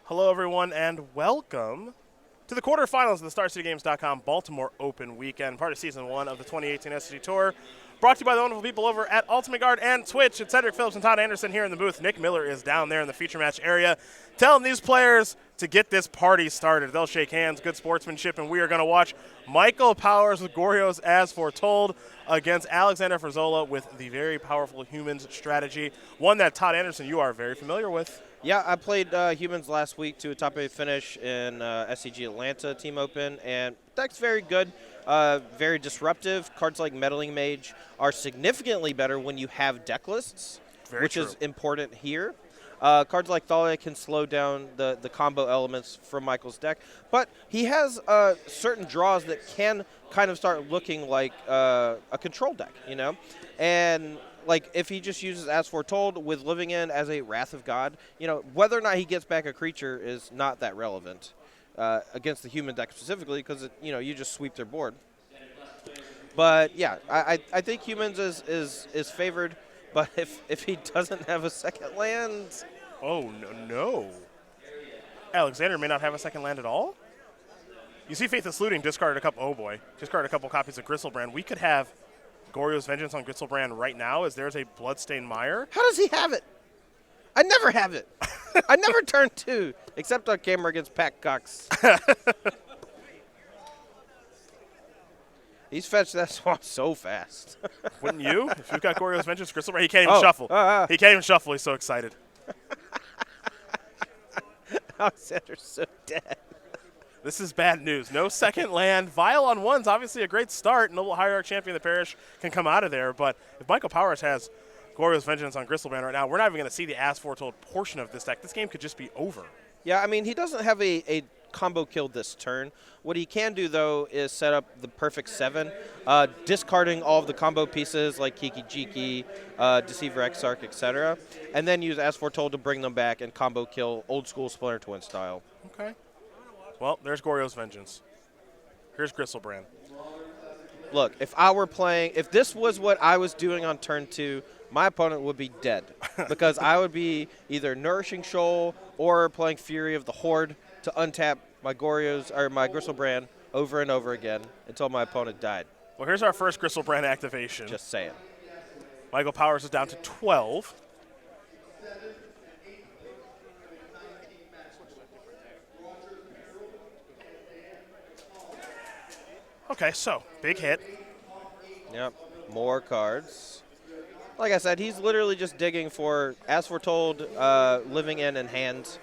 Hello, everyone, and welcome to the quarterfinals of the StarCityGames.com Baltimore Open Weekend, part of Season 1 of the 2018 SCG Tour. Brought to you by the wonderful people over at Ultimate Guard and Twitch. It's Cedric Phillips and Todd Anderson here in the booth. Nick Miller is down there in the feature match area, telling these players to get this party started. They'll shake hands, good sportsmanship, and we are going to watch Michael Powers with Gorios as foretold against Alexander Ferzola with the very powerful Humans strategy, one that Todd Anderson, you are very familiar with. Yeah, I played Humans last week to a top 8 finish in SCG Atlanta Team Open, and deck's very good, very disruptive. Cards like Meddling Mage are significantly better when you have deck lists, which is important here. Cards like Thalia can slow down the combo elements from Michael's deck, but he has certain draws that can kind of start looking like a control deck, you know? And like if he just uses As Foretold with Living In as a Wrath of God, you know, whether or not he gets back a creature is not that relevant against the human deck specifically because, you know, you just sweep their board. But, yeah, I think Humans is favored, but if he doesn't have a second land... Oh, no. Alexander may not have a second land at all? You see Faithless Looting discarded a couple... Oh, boy. Discarded a couple copies of Gristlebrand. We could have Gorios Vengeance on Gristlebrand right now as there's a Bloodstained Mire. How does he have it? I never have it. I never turn 2, except on camera against Pat Cox. He's fetched that swamp so fast. Wouldn't you? If you've got Gorios Vengeance, Gristlebrand, he can't even shuffle. He can't even shuffle. He's so excited. Alexander's so dead. This is bad news. No second land. Vial on 1's obviously a great start. Noble Hierarch Champion of the Parish can come out of there. But if Michael Powers has Gorios Vengeance on Gristlebrand right now, we're not even going to see the As Foretold portion of this deck. This game could just be over. Yeah, I mean, he doesn't have a combo kill this turn. What he can do, though, is set up the perfect 7, discarding all of the combo pieces like Kiki Jiki, Deceiver Exarch, etc., and then use As Foretold to bring them back and combo kill old school Splinter Twin style. Okay. Well, there's Gorios Vengeance. Here's Gristlebrand. Look, if this was what I was doing on turn 2, my opponent would be dead because I would be either Nourishing Shoal or playing Fury of the Horde to untap my Gorios or my Gristlebrand over and over again until my opponent died. Well, here's our first Gristlebrand activation. Just saying. Michael Powers is down to 12. Okay, so big hit. Yep, more cards. Like I said, he's literally just digging for As Foretold, Living In, and hand,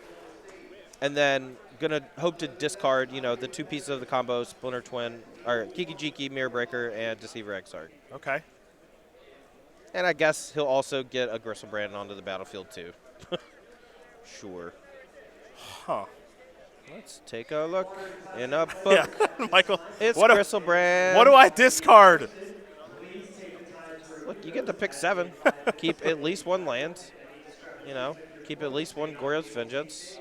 and then gonna hope to discard, you know, the 2 pieces of the combo, Splinter Twin, or Kiki Jiki, Mirror Breaker, and Deceiver Exarch. Okay. And I guess he'll also get a Gristlebrand onto the battlefield too. Sure. Huh. Let's take a look in a book. Yeah, Michael. It's Gristlebrand. What do I discard? Look, you get to pick 7. Keep at least 1 land. You know, keep at least 1 Gorios Vengeance.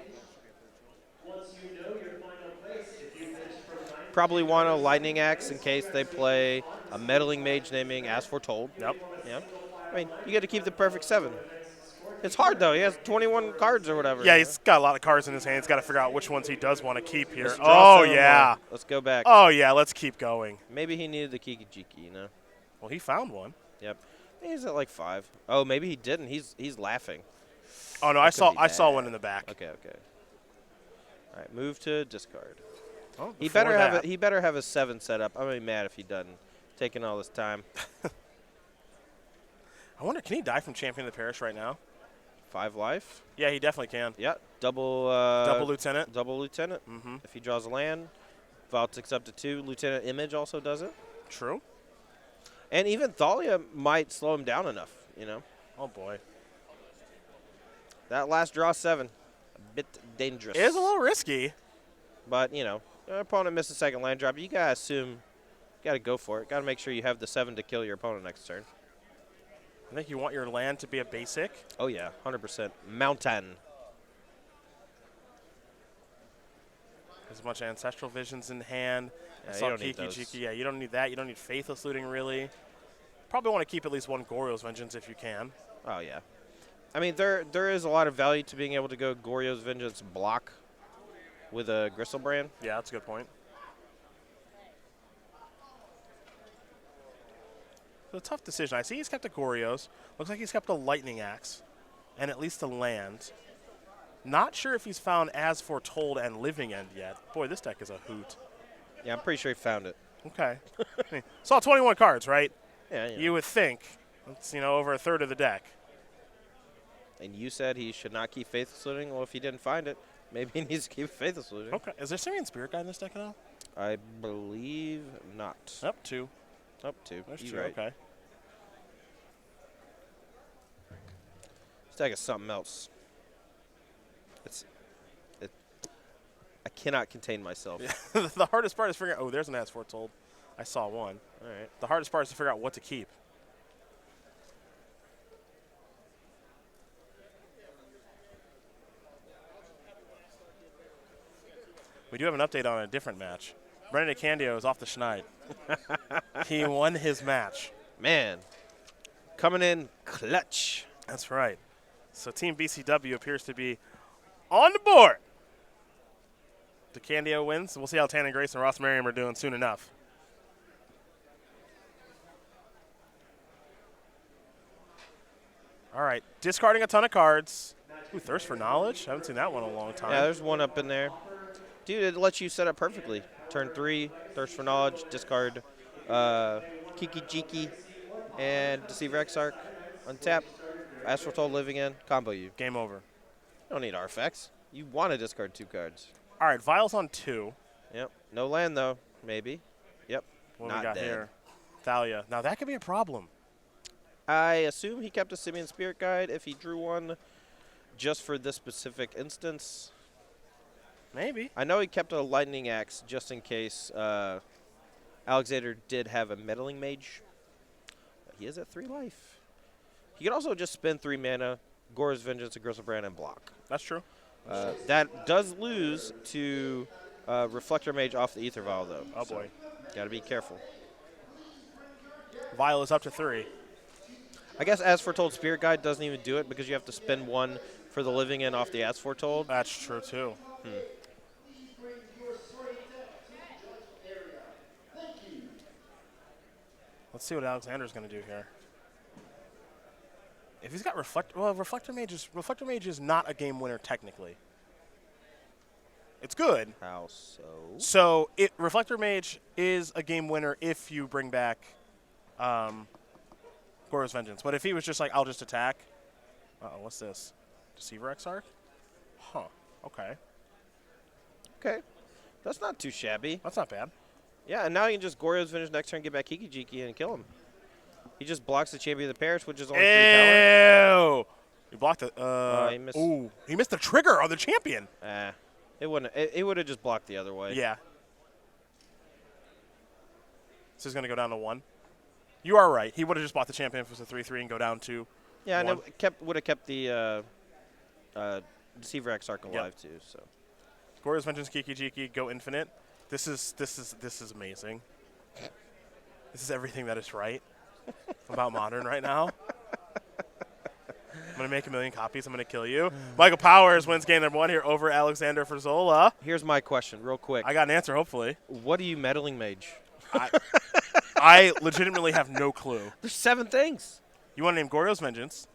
Probably want a Lightning Axe in case they play a Meddling Mage naming As Foretold. Yep. Yeah. I mean, you get to keep the perfect 7. It's hard, though. He has 21 cards or whatever. Yeah, he's got a lot of cards in his hand. He's got to figure out which ones he does want to keep here. Oh, yeah. Let's go back. Oh, yeah, let's keep going. Maybe he needed the Kiki Jiki, you know? Well, he found one. Yep. He's at like 5. Oh, maybe he didn't. He's laughing. Oh, no, I saw one in the back. Okay. All right, move to discard. Oh, He better have a 7 set up. I'm gonna be mad if he doesn't. Taking all this time. I wonder, can he die from Champion of the Parish right now? 5 life. Yeah, he definitely can. Yeah. Double Lieutenant. Double Lieutenant. Mm-hmm. If he draws a land, Vault takes up to 2. Lieutenant Image also does it. True. And even Thalia might slow him down enough, you know. Oh, boy. That last draw 7, a bit dangerous. It is a little risky. But, you know, your opponent missed a second land drop. You got to assume, got to go for it. Got to make sure you have the 7 to kill your opponent next turn. I think you want your land to be a basic. Oh, yeah, 100%. Mountain. There's a bunch of Ancestral Visions in hand. Yeah, you don't need those. Yeah, you don't need that. You don't need Faithless Looting, really. Probably want to keep at least 1 Gorios Vengeance if you can. Oh, yeah. I mean, there is a lot of value to being able to go Gorios Vengeance block with a Gristlebrand. Yeah, that's a good point. It's a tough decision. I see he's kept a Gorios. Looks like he's kept a Lightning Axe. And at least a land. Not sure if he's found As Foretold and Living End yet. Boy, this deck is a hoot. Yeah, I'm pretty sure he found it. Okay. Saw 21 cards, right? Yeah. You would think. It's, over a third of the deck. And you said he should not keep Faithless Looting. Well, if he didn't find it, maybe he needs to keep Faithless Looting. Okay. Is there Simian Spirit Guide in this deck at all? I believe not. Up two. Up two. There's You're two. right. Okay. This deck is something else. I cannot contain myself. Yeah. The hardest part is figuring out, there's an As Foretold. I saw one. All right. The hardest part is to figure out what to keep. We do have an update on a different match. Brendan Candio is off the schneid. He won his match. Man, coming in clutch. That's right. So Team BCW appears to be on the board. DeCandio wins. We'll see how Tannen Grace and Ross Merriam are doing soon enough. All right, discarding a ton of cards. Ooh, Thirst for Knowledge. I haven't seen that one in a long time. Yeah, there's one up in there. Dude, it lets you set up perfectly. Turn 3, Thirst for Knowledge, discard Kiki Jiki and Deceiver Exarch. Untap, As Foretold Living In, combo you. Game over. You don't need artifacts. You want to discard 2 cards. All right, Vials on 2. Yep. No land, though. Maybe. Yep. What Not we got dead. here? Thalia. Now, that could be a problem. I assume he kept a Simian Spirit Guide if he drew one just for this specific instance. Maybe. I know he kept a Lightning Axe just in case Alexander did have a Meddling Mage. But he is at 3 life. He could also just spend 3 mana, Gora's Vengeance, a Gristlebrand, and block. That's true. That does lose to Reflector Mage off the Ether Vial, though. Oh, boy. Got to be careful. Vial is up to 3. I guess As Foretold Spirit Guide doesn't even do it because you have to spend 1 for the Living In off the As Foretold. That's true, too. Let's see what Alexander's going to do here. If he's got Reflector Mage is not a game winner technically. It's good. How so? So Reflector Mage is a game winner if you bring back Gora's Vengeance. But if he was just like, I'll just attack. Uh-oh, what's this? Deceiver Exarch? Huh. Okay. Okay. That's not too shabby. That's not bad. Yeah, and now you can just Goryo's Vengeance next turn, get back Kiki Jiki, and kill him. He just blocks the Champion of the Parish, which is only 3 power. Ew! You blocked it. He missed. Ooh, he missed the trigger on the champion. It wouldn't. It would have just blocked the other way. Yeah. This is going to go down to 1. You are right. He would have just bought the champion if it was a 3-3 and go down to Yeah, 1. and it would have kept the Deceiver Exarch alive too. So. Gora's Vengeance, Kiki Jiki, go infinite. This is amazing. This is everything that is right about Modern right now. I'm going to make 1 million copies. I'm going to kill you. Michael Powers wins game number 1 here over Alexander Ferzola. Here's my question, real quick. I got an answer, hopefully. What are you Meddling Mage? I legitimately have no clue. There's 7 things. You want to name Goryo's Vengeance.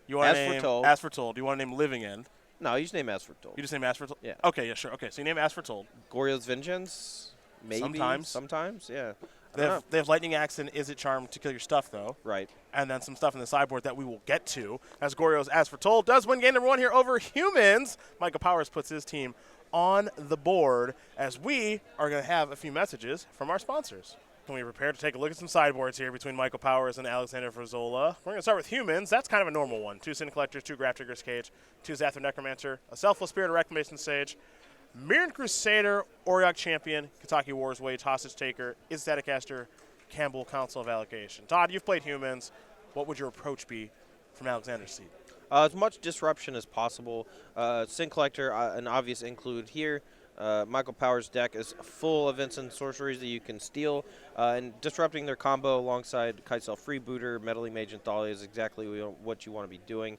You want to As name Foretold. As Foretold. You want to name Living End. No, you just name As Foretold. You just name As Foretold? Yeah. Okay, yeah, sure. Okay, so you name As Foretold. Goryo's Vengeance? Maybe. Sometimes. Yeah. They have Lightning Axe and Is It Charm to kill your stuff, though. Right. And then some stuff in the sideboard that we will get to. As Goryo's As Foretold does win game number 1 here over Humans. Michael Powers puts his team on the board as we are going to have a few messages from our sponsors. Can we prepare to take a look at some sideboards here between Michael Powers and Alexander Ferzola? We're going to start with Humans. That's kind of a normal one. 2 Sin Collectors, 2 Graph Digger's Cage, 2 Zathra Necromancer, a Selfless Spirit, a Reclamation Sage, Mirren Crusader, Oriok Champion, Kentucky Wars Wage, Hostage Taker, Is Staticaster, Campbell Council of Allocation. Todd, you've played Humans. What would your approach be from Alexander's seat? As much disruption as possible. Sin Collector, an obvious include here. Michael Powers' deck is full of instant sorceries that you can steal, and disrupting their combo alongside Kitesail Freebooter, Meddling Mage, and Thalia is exactly what you want to be doing.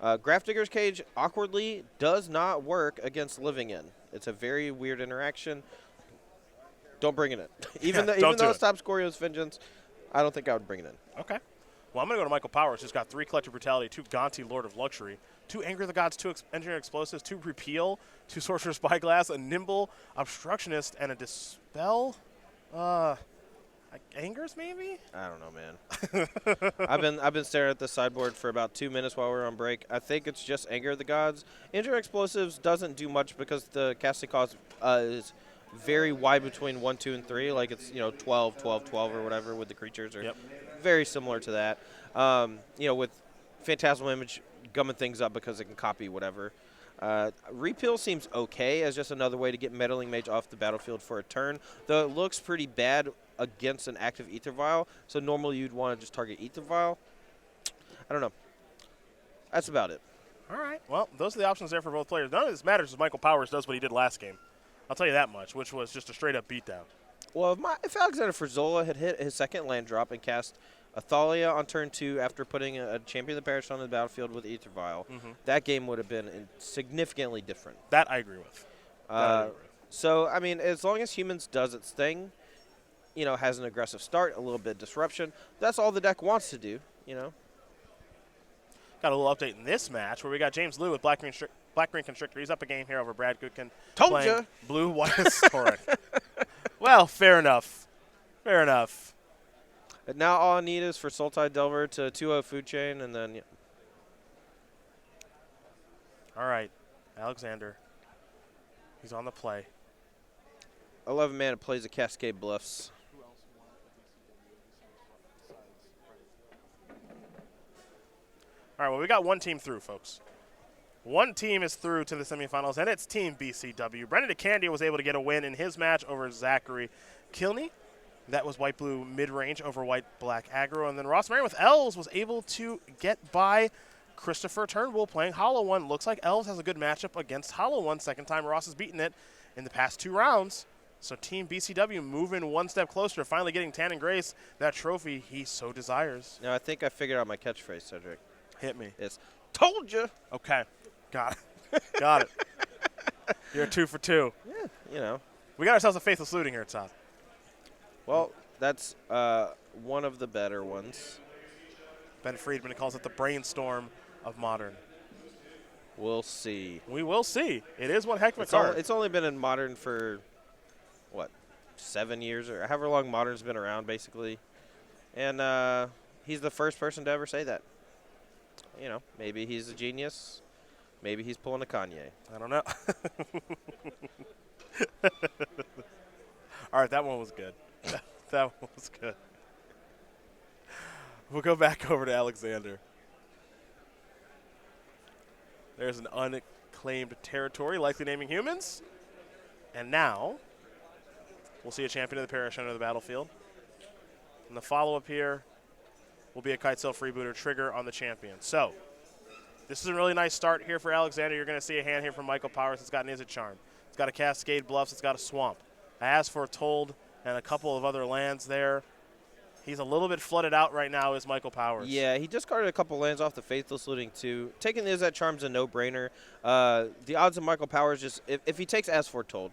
Grafdigger's Cage, awkwardly, does not work against Living In. It's a very weird interaction. Don't bring it in. even though it stops Goryo's Vengeance, I don't think I would bring it in. Okay. Well, I'm going to go to Michael Powers, who's got 3 Collective Brutality, 2 Gonti, Lord of Luxury, 2 Anger of the Gods, 2 Engineering Explosives, 2 Repeal, 2 Sorcerer's Spyglass, a Nimble, Obstructionist, and a Dispel. Angers, maybe? I don't know, man. I've been staring at the sideboard for about 2 minutes while we were on break. I think it's just Anger of the Gods. Engineering Explosives doesn't do much because the casting cost is very wide between 1, 2, and 3. Like it's 12, 12, 12 or whatever with the creatures, or very similar to that. With Phantasmal Image gumming things up because it can copy whatever. Repeal seems okay as just another way to get Meddling Mage off the battlefield for a turn, though it looks pretty bad against an active Ether Vial. So normally you'd want to just target Ether Vial. I don't know. That's about it. All right. Well, those are the options there for both players. None of this matters if Michael Powers does what he did last game. I'll tell you that much, which was just a straight-up beatdown. Well, if Alexander Ferzola had hit his second land drop and cast Athalia on turn 2 after putting a Champion of the Parish on the battlefield with Ether Vial, that game would have been significantly different. That I agree with. So, I mean, as long as Humans does its thing, has an aggressive start, a little bit of disruption, that's all the deck wants to do, Got a little update in this match where we got James Liu with Black Green Constrictor. He's up a game here over Brad Gutkin. Told ya. Blue, white, Historic. Well, fair enough. Fair enough. And now all I need is for Sultai Delver to 2-0 Food Chain, and then, All right, Alexander. He's on the play. 11 mana plays a Cascade Bluffs. All right, well, we got one team through, folks. One team is through to the semifinals, and it's Team BCW. Brendan DeCandia was able to get a win in his match over Zachary Kilney. That was white-blue mid-range over white-black aggro. And then Ross Marion with Elves was able to get by Christopher Turnbull playing Hollow One. Looks like Elves has a good matchup against Hollow One. Second time Ross has beaten it in the past 2 rounds. So Team BCW moving one step closer to finally getting Tan and Grace that trophy he so desires. Now, I think I figured out my catchphrase, Cedric. Hit me. It's, told you. Okay. Got it. Got it. You're 2 for 2. Yeah, We got ourselves a Faithless Looting here, Todd. Well, that's one of the better ones. Ben Friedman calls it the brainstorm of Modern. We'll see. We will see. It is one heck of a card. It's only been in Modern for, 7 years or however long Modern's been around, basically. And he's the first person to ever say that. Maybe he's a genius. Maybe he's pulling a Kanye. I don't know. All right, that one was good. That one was good. We'll go back over to Alexander. There's an unclaimed territory, likely naming Humans. And now, we'll see a Champion of the Parish under the battlefield. And the follow-up here will be a Kitesail Freebooter trigger on the Champion. So, this is a really nice start here for Alexander. You're going to see a hand here from Michael Powers. It's got an Izzet Charm. It's got a Cascade Bluffs. It's got a Swamp. As for Told and a couple of other lands there, he's a little bit flooded out right now is Michael Powers. Yeah, he discarded a couple lands off the Faithless Looting too. Taking the Izzet Charm's a no-brainer. The odds of Michael Powers just, if he takes As Foretold,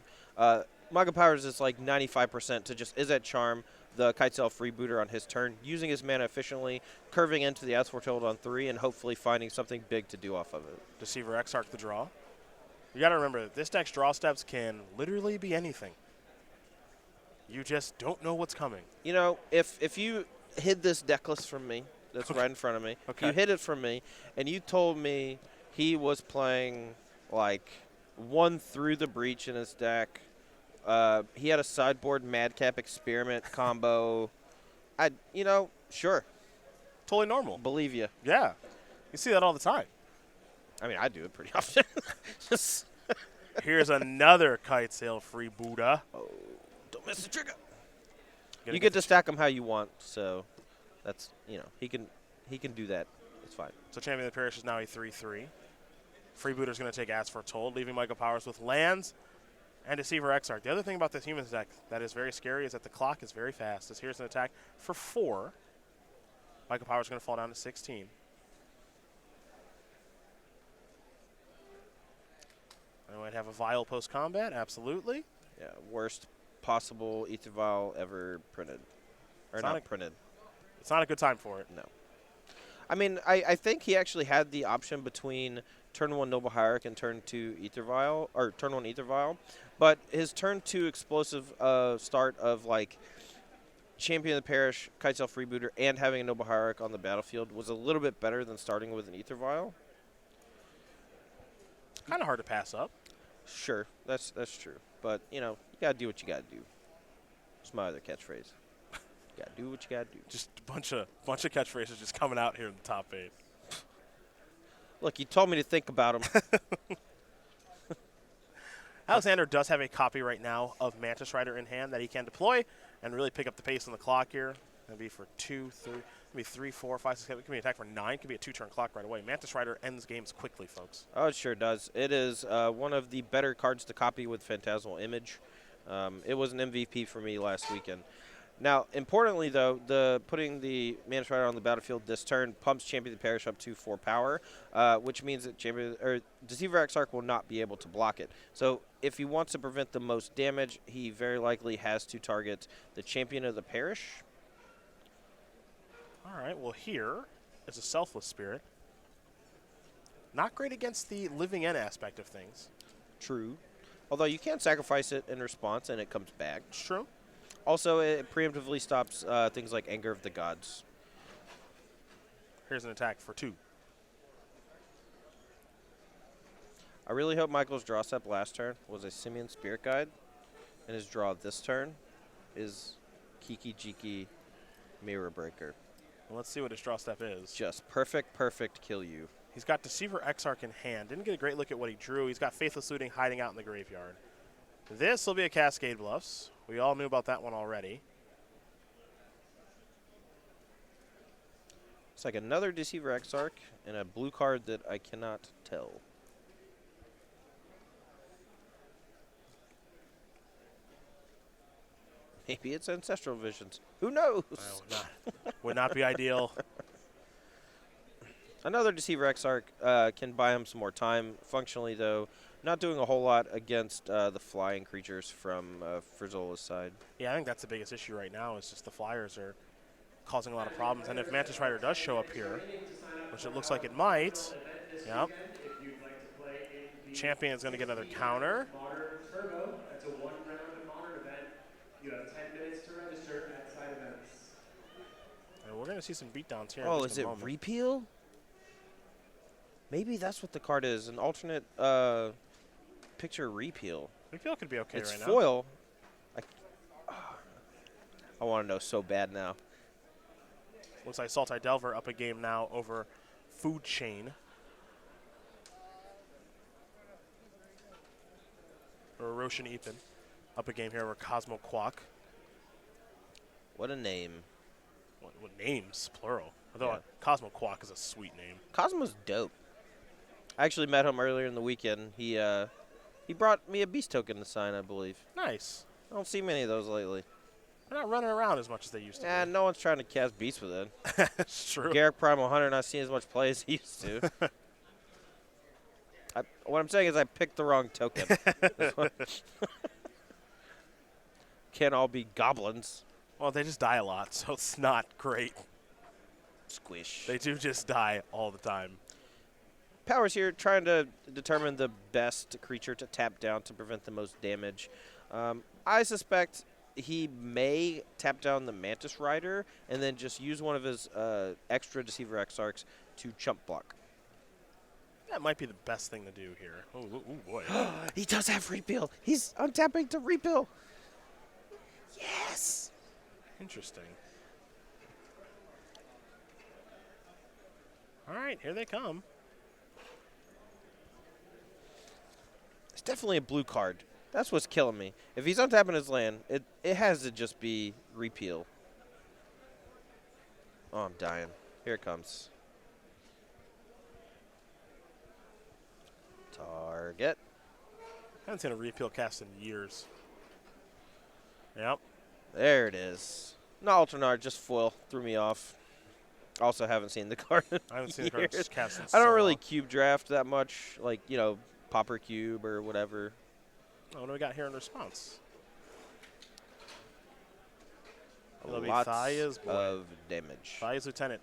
Michael Powers is like 95% to just Izzet Charm the Kitesail Freebooter on his turn, using his mana efficiently, curving into the As Foretold on 3, and hopefully finding something big to do off of it. Deceiver Exarch the draw. You got to remember, this deck's draw steps can literally be anything. You just don't know what's coming. If you hid this deck list from me, that's right in front of me, okay. You hid it from me, and you told me he was playing, one Through the Breach in his deck, he had a sideboard Madcap Experiment combo, sure. Totally normal. Believe you. Yeah. You see that all the time. I mean, I do it pretty often. Here's another Kitesail Freebooter. Oh, don't miss the trigger. You get to stack them how you want, so that's, he can do that. It's fine. So Champion of the Parish is now a 3-3. Freebooter's going to take As Foretold, leaving Michael Powers with lands and Deceiver Exarch. The other thing about this Humans deck that is very scary is that the clock is very fast. As here's an attack for 4. Michael Powers is going to fall down to 16. I might have a vial post-combat, absolutely. Yeah, worst possible Ether Vial ever printed. Or not printed. It's not a good time for it. No. I mean, I think he actually had the option between turn 1 Noble Hierarch and turn 2 Ether Vial, or turn 1 Ether Vial, but his turn 2 explosive start of, like, Champion of the Parish, Kite Elf Rebooter, and having a Noble Hierarch on the battlefield was a little bit better than starting with an Ether Vial. Kind of hard to pass up. Sure, that's true. But, you know, you got to do what you got to do. That's my other catchphrase. You got to do what you got to do. Just a bunch of catchphrases just coming out here in the top 8. Look, you told me to think about them. Alexander does have a copy right now of Mantis Rider in hand that he can deploy and really pick up the pace on the clock here. That'd be for 2, 3, maybe 3, 4, 5, 6, 7. It could be an attack for 9. It could be a 2-turn clock right away. Mantis Rider ends games quickly, folks. Oh, it sure does. It is one of the better cards to copy with Phantasmal Image. It was an MVP for me last weekend. Now, importantly, though, putting the Mantis Rider on the battlefield this turn pumps Champion of the Parish up to 4 power, which means that Deceiver Exarch will not be able to block it. So if he wants to prevent the most damage, he very likely has to target the Champion of the Parish. All right, well, here is a Selfless Spirit. Not great against the living end aspect of things. True. Although you can sacrifice it in response and it comes back. It's true. Also, it preemptively stops things like Anger of the Gods. Here's an attack for 2. I really hope Michael's draw step last turn was a Simian Spirit Guide, and his draw this turn is Kiki Jiki Mirror Breaker. Well, let's see what his draw step is. Just perfect kill you. He's got Deceiver Exarch in hand. Didn't get a great look at what he drew. He's got Faithless Looting hiding out in the graveyard. This will be a Cascade Bluffs. We all knew about that one already. It's like another Deceiver Exarch and a blue card that I cannot tell. Maybe it's Ancestral Visions. Who knows? Would not be ideal. Another Deceiver Exarch can buy him some more time. Functionally, though, not doing a whole lot against the flying creatures from Ferzola's side. Yeah, I think that's the biggest issue right now is just the flyers are causing a lot of problems. And if Mantis Rider does show up here, which it looks like it might, yep. Champion's going to get another counter. That's a 1-round Modern event. You have 10 minutes to register at side events. And we're going to see some beatdowns here. Oh, is it Repeal? Maybe that's what the card is, an alternate picture Repeal. Repeal could be okay it's right now. It's foil. I want to know so bad now. Looks like Sultai Delver up a game now over Food Chain. Or Roshan Eapen up a game here over Cosmo Kwok. What a name. What names, plural. Although Yeah. Cosmo Kwok is a sweet name. Cosmo's dope. I actually met him earlier in the weekend. He brought me a beast token to sign, I believe. Nice. I don't see many of those lately. They're not running around as much as they used to. Yeah, no one's trying to cast beasts with it. It's true. Garrick Primal Hunter not seeing as much play as he used to. What I'm saying is I picked the wrong token. Can't all be goblins. Well, they just die a lot, so it's not great. Squish. They do just die all the time. Power's here trying to determine the best creature to tap down to prevent the most damage. I suspect he may tap down the Mantis Rider and then just use one of his extra Deceiver Exarchs to chump block. That might be the best thing to do here. Oh, boy. He does have Repeal. He's untapping to Repeal. Yes. Interesting. All right, here they come. It's definitely a blue card. That's what's killing me. If he's untapping his land, it has to just be Repeal. Oh, I'm dying. Here it comes. Target. I haven't seen a repeal cast in years. Yep. There it is. No, Alternard, just foil. Threw me off. Also haven't seen the card in I haven't seen years. the card cast in I don't so really long. cube draft that much. Like, you know, Popper Cube or whatever. Oh, what do we got here in response? It'll be Lots Thaya's boy. of damage. Thaya's lieutenant.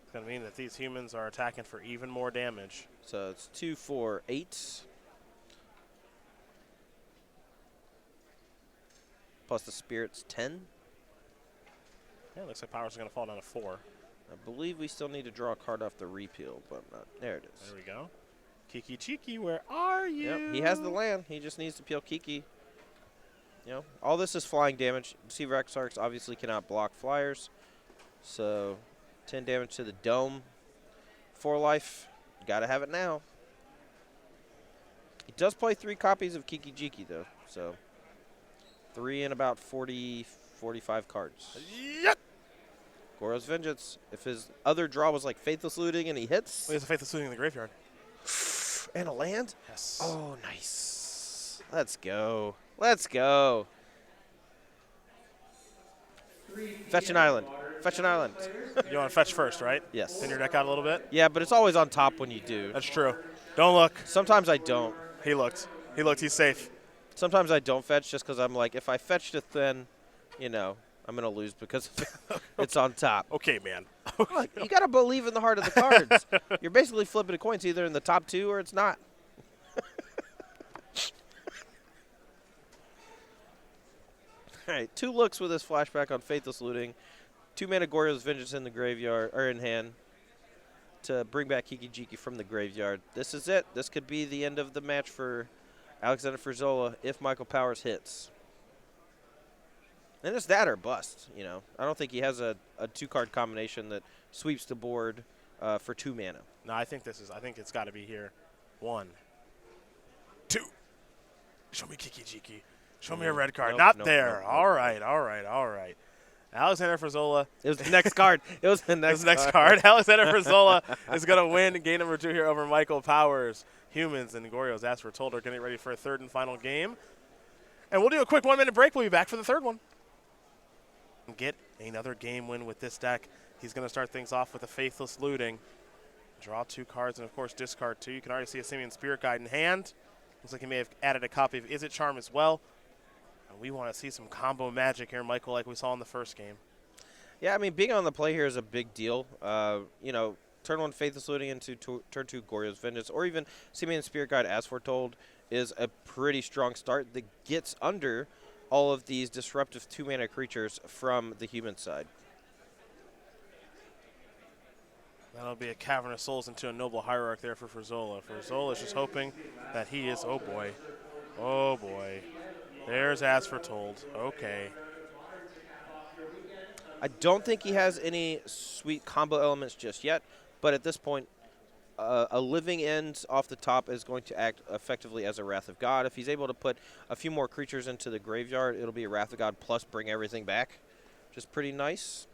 It's going to mean that these humans are attacking for even more damage. So it's 2, 4, 8. Plus the spirit's 10. Yeah, looks like powers are going to fall down to 4. I believe we still need to draw a card off the repeal, but not. There it is. There we go. Kiki Chiki, where are you? Yep, he has the land. He just needs to peel Kiki. You know, all this is flying damage. Deceiver Exarchs obviously cannot block flyers. So 10 damage to the dome. 4 life. Got to have it now. He does play 3 copies of Kiki Jiki, though. So 3 and about 40, 45 cards. Yep. Goro's Vengeance. If his other draw was like Faithless Looting and he hits. He has a Faithless Looting in the graveyard. And a land? Yes. Oh, nice. Let's go. Let's go. Fetch an island. Fetch an island. You want to fetch first, right? Yes. Thin your deck out a little bit? Yeah, but it's always on top when you do. That's true. Don't look. Sometimes I don't. He looked. He looked. He's safe. Sometimes I don't fetch just because I'm like, if I fetch to thin, you know, I'm going to lose because it's on top. Okay, man. Look, you got to believe in the heart of the cards. You're basically flipping a coin. It's either in the top 2 or it's not. All right, 2 looks with this flashback on Faithless Looting. 2 mana Goryo's Vengeance in the graveyard, or in hand, to bring back Kiki Jiki from the graveyard. This is it. This could be the end of the match for Alexander Ferzola if Michael Powers hits. And it's that or bust, you know. I don't think he has a 2-card combination that sweeps the board for 2 mana. No, I think it's got to be here. 1, 2. Show me Kiki Jiki. Show me a red card. Nope, Not nope, there. nope, All right. Alexander Ferzola. It was the next card. It was the next, card. Alexander Ferzola is going to win game number 2 here over Michael Powers. Humans and Goryo's, as we're told, are getting ready for a 3rd and final game. And we'll do a quick 1-minute break. We'll be back for the 3rd one. Get another game win with this deck. He's going to start things off with a Faithless Looting. Draw 2 cards and, of course, discard 2. You can already see a Simian Spirit Guide in hand. Looks like he may have added a copy of Is It Charm as well. And we want to see some combo magic here, Michael, like we saw in the first game. Yeah, I mean, being on the play here is a big deal. You know, turn 1 Faithless Looting into turn 2 Goryo's Vengeance, or even Simian Spirit Guide, as foretold, is a pretty strong start that gets under all of these disruptive 2-mana creatures from the human side. That'll be a Cavern of Souls into a Noble Hierarch there for Ferzola. Ferzola is just hoping that he is, oh boy. There's As Foretold. Okay. I don't think he has any sweet combo elements just yet, but at this point, a living end off the top is going to act effectively as a Wrath of God. If he's able to put a few more creatures into the graveyard, it'll be a Wrath of God plus bring everything back, which is pretty nice.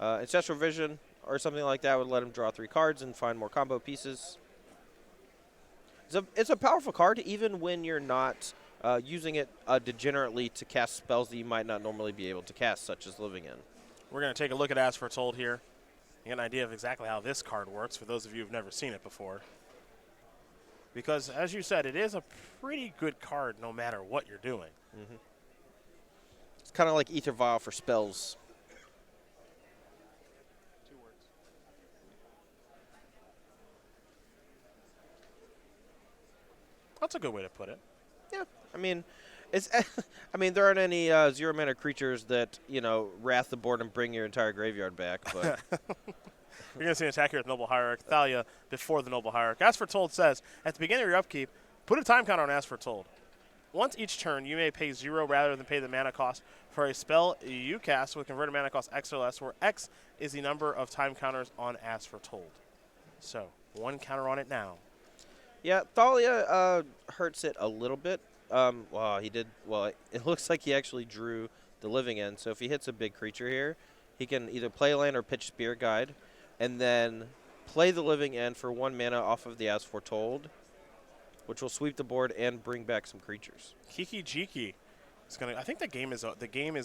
Ancestral Vision or something like that would let him draw 3 cards and find more combo pieces. It's a powerful card, even when you're not using it degenerately to cast spells that you might not normally be able to cast, such as Living End. We're going to take a look at As Foretold here. You get an idea of exactly how this card works for those of you who've never seen it before. Because, as you said, it is a pretty good card no matter what you're doing. Mm-hmm. It's kind of like Ether Vial for spells. 2 words. That's a good way to put it. Yeah, I mean, there aren't any 0-mana creatures that, you know, wrath the board and bring your entire graveyard back. But You're going to see an attack here with Noble Hierarch. Thalia before the Noble Hierarch. As Foretold says, at the beginning of your upkeep, put a time counter on As Foretold. Once each turn, you may pay 0 rather than pay the mana cost for a spell you cast with converted mana cost X or less, where X is the number of time counters on As Foretold. So, 1 counter on it now. yeah, Thalia hurts it a little bit. It looks like he actually drew the Living End. So if he hits a big creature here, he can either play land or pitch Spirit Guide, and then play the Living End for 1 mana off of the As Foretold, which will sweep the board and bring back some creatures. Kiki Jiki is going to. I think the game is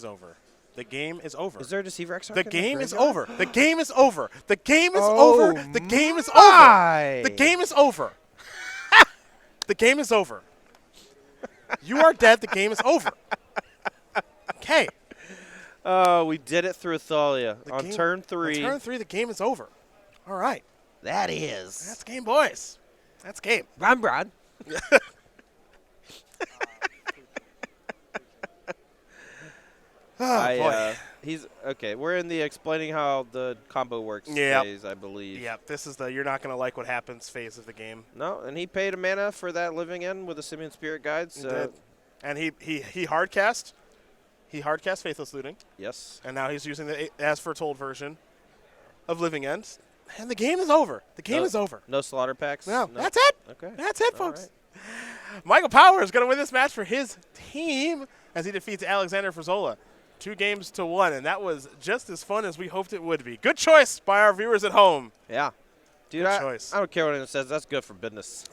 over. The game is over. Is there a Deceiver Exarch? The in game is graveyard? over. The game is over. The game is Oh over. The game is my. over. The game is over. The game is over. You are dead. The game is over. Okay. Oh, we did it through Thalia on game- turn 3. On turn 3, the game is over. All right. That is. That's game, boys. That's game. Brad. Oh, boy. He's okay. We're in the explaining how the combo works Yep. phase, I believe. Yep, this is the you're not going to like what happens phase of the game. No, and he paid a mana for that living end with a Simian Spirit Guide. He So did. And he hardcast. He hardcast Faithless Looting, yes. and now he's using the as foretold version of Living End. And the game is over. The game is over. No slaughter packs. No, that's it. Okay. That's it, All folks. right. Michael Power is going to win this match for his team as he defeats Alexander Ferzola 2-1, and that was just as fun as we hoped it would be. Good choice by our viewers at home. Yeah. Dude, Good I choice. don't care what anyone says. That's good for business.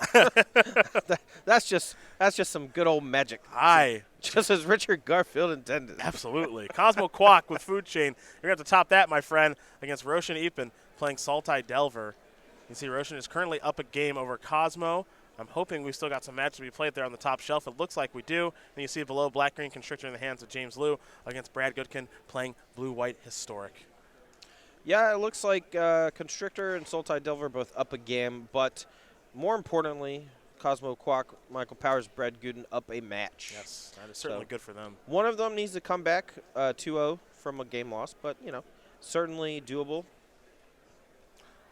that's just some good old magic. Aye. Just as Richard Garfield intended. Absolutely. Cosmo Kwok with Food Chain. You're going to have to top that, my friend, against Roshan Eapen playing Sultai Delver. You can see Roshan is currently up a game over Cosmo. I'm hoping we still got some matches to be played there on the top shelf. It looks like we do. And you see below Black-Green Constrictor in the hands of James Liu against Brad Gutkin playing Blue-White Historic. Yeah, it looks like Constrictor and Sultai Delver both up a game, but more importantly, Cosmo Kwok, Michael Powers, Brad Gooden up a match. Yes, that is certainly good for them. One of them needs to come back 2-0 from a game loss, but, certainly doable.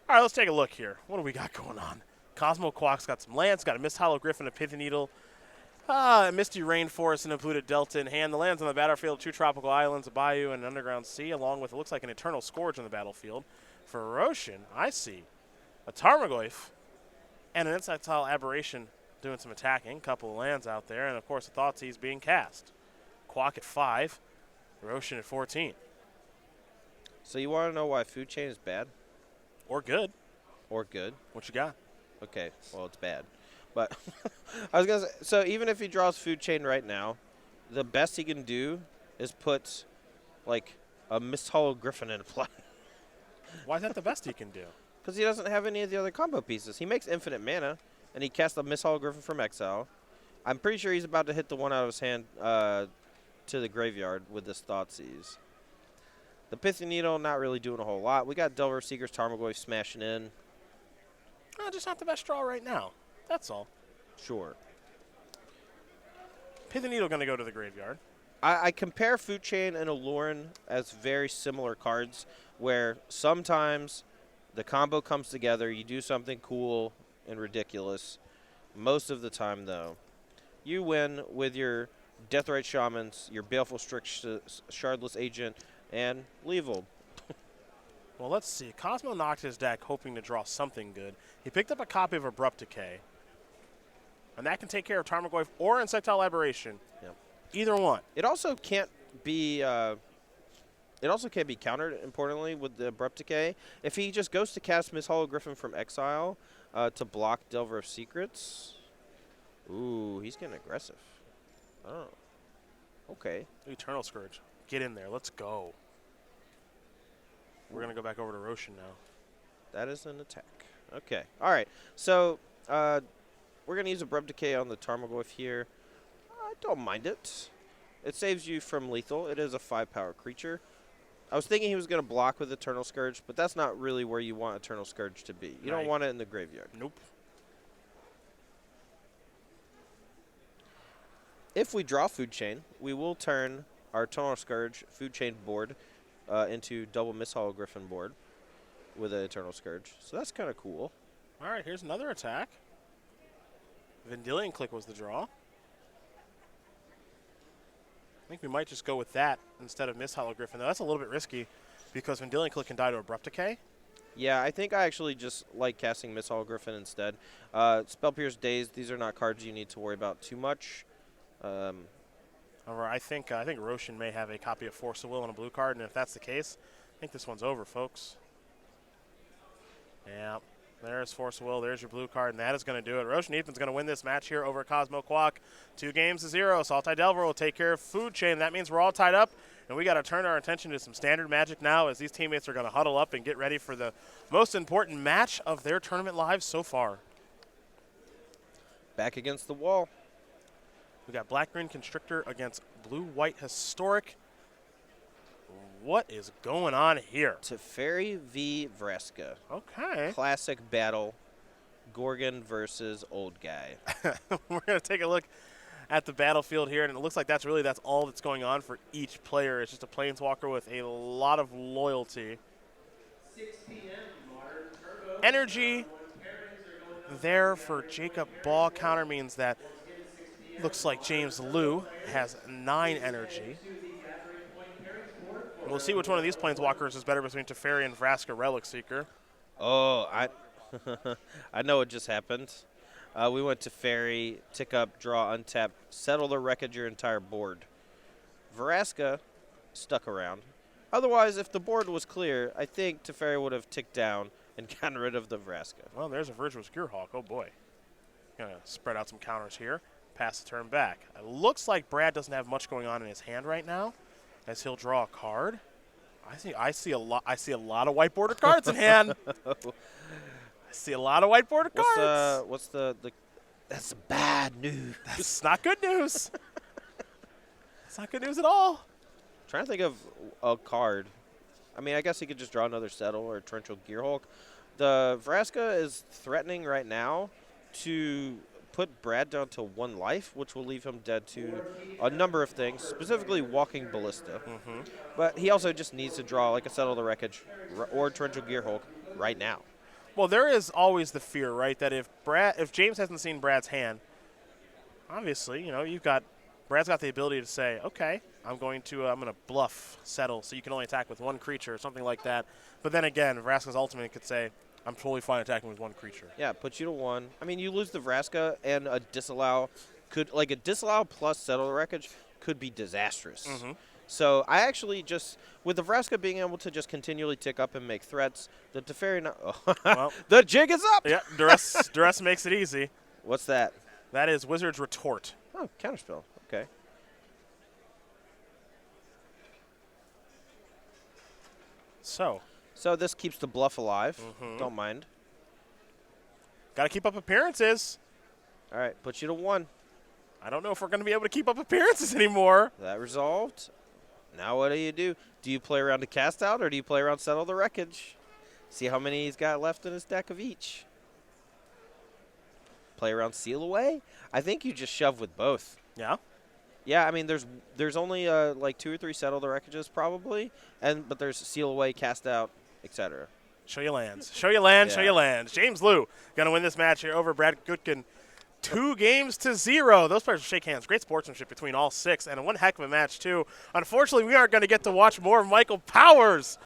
All right, let's take a look here. What do we got going on? Cosmo Kwok's got some lands, got a Mist Hollow Griffin, a Pithy Needle, a Misty Rainforest, and a Polluted Delta in hand. The lands on the battlefield, 2 tropical islands, a bayou, and an underground sea, along with, it looks like, an Eternal Scourge on the battlefield. For Roshan, I see a Tarmogoyf and an Insectile Aberration doing some attacking. Couple of lands out there, and, of course, the Thoughtseize being cast. Kwok at 5, Roshan at 14. So you want to know why Food Chain is bad Or good. or good? What you got? Okay, well, it's bad. But I was going to say, so even if he draws Food Chain right now, the best he can do is put, like, a Mist Hollow Griffin in play. Why is that the best he can do? Because he doesn't have any of the other combo pieces. He makes infinite mana, and he casts a Mist Hollow Griffin from exile. I'm pretty sure he's about to hit the one out of his hand to the graveyard with this Thoughtseize. The Pithy Needle, not really doing a whole lot. We got Delver Seeker's Tarmogoyf smashing in. Just not the best draw right now. That's all. Sure. Pithy Needle going to go to the graveyard. I compare Food Chain and Allurin as very similar cards, where sometimes the combo comes together, you do something cool and ridiculous. Most of the time, though, you win with your Deathrite Shamans, your Baleful Shardless Agent, and Level. Well, let's see. Cosmo knocked his deck hoping to draw something good. He picked up a copy of Abrupt Decay. And that can take care of Tarmogoyf or Insectile Aberration. Yep. Either one. It also can't be countered, importantly, with the Abrupt Decay. If he just goes to cast Miss Hollow Griffin from exile to block Delver of Secrets. Ooh, he's getting aggressive. Oh. Okay. Eternal Scourge. Get in there. Let's go. We're going to go back over to Roshan now. That is an attack. Okay. All right. So we're going to use Abrupt Decay on the Tarmogoyf here. I don't mind it. It saves you from lethal. It is a 5-power creature. I was thinking he was going to block with Eternal Scourge, but that's not really where you want Eternal Scourge to be. You don't want it in the graveyard. Nope. If we draw Food Chain, we will turn our Eternal Scourge Food Chain board into double Miss Hollow Griffin board with an Eternal Scourge. So that's kind of cool. All right, here's another attack. Vendilion Click was the draw. I think we might just go with that instead of Miss Hollow Griffin. Though that's a little bit risky because Vendilion Click can die to Abrupt Decay. Yeah, I think I actually just like casting Miss Hollow Griffin instead. Spell Pierce Daze, these are not cards you need to worry about too much. However, I think Roshan may have a copy of Force of Will and a blue card, and if that's the case, I think this one's over, folks. Yeah. There's Force of Will. There's your blue card, and that is going to do it. Roshan Eapen's going to win this match here over Cosmo Kwok. 2-0. Salty Delver will take care of Food Chain. That means we're all tied up, and we got to turn our attention to some standard magic now as these teammates are going to huddle up and get ready for the most important match of their tournament lives so far. Back against the wall. We got Black-Green Constrictor against Blue-White Historic. What is going on here? Teferi v. Vraska. Okay. Classic battle. Gorgon versus old guy. We're going to take a look at the battlefield here, and it looks like that's all that's going on for each player. It's just a Planeswalker with a lot of loyalty. 6 p.m. Modern Turbo. Energy there for Jacob Ball. Counter means that looks like James Liu has 9 energy. We'll see which one of these Planeswalkers is better between Teferi and Vraska Relic Seeker. Oh, I know what just happened. We went to Teferi, tick up, draw, untap, settle the wreckage your entire board. Vraska stuck around. Otherwise, if the board was clear, I think Teferi would have ticked down and gotten rid of the Vraska. Well, there's a Virtuous Gearhawk. Oh, boy. Going to spread out some counters here. Pass the turn back. It looks like Brad doesn't have much going on in his hand right now, as he'll draw a card. I see a lot of white border cards in hand. I see a lot of white border cards. What's the that's bad news. That's not good news. It's not good news at all. Trying to think of a card. I mean, I guess he could just draw another Settle or Torrential Gearhulk. The Vraska is threatening right now to put Brad down to 1 life, which will leave him dead to a number of things, specifically Walking Ballista. But he also just needs to draw like a Settle the Wreckage or Torrential Gearhulk right now. Well, there is always the fear, right, that if James hasn't seen Brad's hand, obviously, Brad's got the ability to say, okay, I'm going to bluff Settle, so you can only attack with 1 creature or something like that. But then again, Vraska's ultimate could say, I'm totally fine attacking with 1 creature. Yeah, puts you to 1. I mean, you lose the Vraska, and a disallow plus Settle the Wreckage could be disastrous. So I actually just, with the Vraska being able to just continually tick up and make threats, the Teferi, Well, the jig is up. Yeah, duress makes it easy. What's that? That is Wizard's Retort. Oh, counterspell. Okay. So this keeps the bluff alive. Don't mind. Got to keep up appearances. All right, puts you to 1. I don't know if we're going to be able to keep up appearances anymore. That resolved. Now what do? Do you play around to cast out, or do you play around Settle the Wreckage? See how many he's got left in his deck of each. Play around Seal Away? I think you just shove with both. Yeah? Yeah, I mean, there's only like 2 or 3 Settle the Wreckages probably, but there's Seal Away, Cast Out, etc. Show you lands. Show you lands. Yeah. Show you lands. James Liu going to win this match here over Brad Gutkin. 2-0. Those players will shake hands. Great sportsmanship between all 6, and one heck of a match, too. Unfortunately, we aren't going to get to watch more of Michael Powers